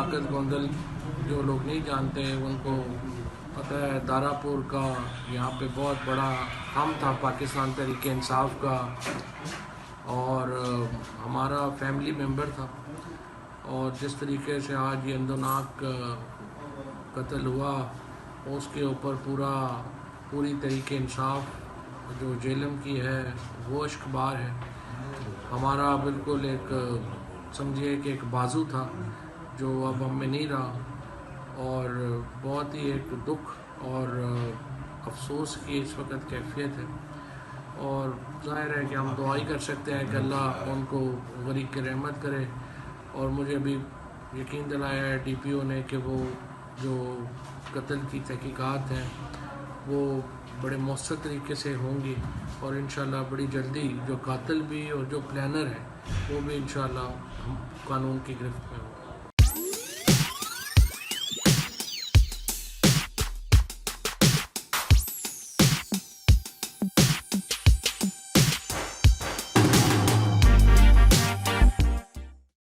शौकत गोंदल जो लोग नहीं जानते उनको पता है, दारापुर का यहाँ पे बहुत बड़ा हम था पाकिस्तान तहरीक इंसाफ का, और हमारा फैमिली मेम्बर था। और जिस तरीके से आज ये अंदोनाक कत्ल हुआ उसके ऊपर पूरी तरीके इंसाफ जो जेलम की है वो इश्कबार है। हमारा बिल्कुल एक समझिए कि एक बाजू था जो अब हम में नहीं रहा, और बहुत ही एक दुख और अफसोस की इस वक्त कैफियत है। और ज़ाहिर है कि हम दुआ ही कर सकते हैं कि अल्लाह उनको गरीब की रहमत करे। और मुझे अभी यकीन दिलाया है DPO ने कि वो जो कत्ल की तहकीकात हैं वो बड़े मौसर तरीके से होंगी, और इंशाल्लाह बड़ी जल्दी जो कातिल भी और जो प्लानर है वो भी इंशाल्लाह कानून की गिरफ्त में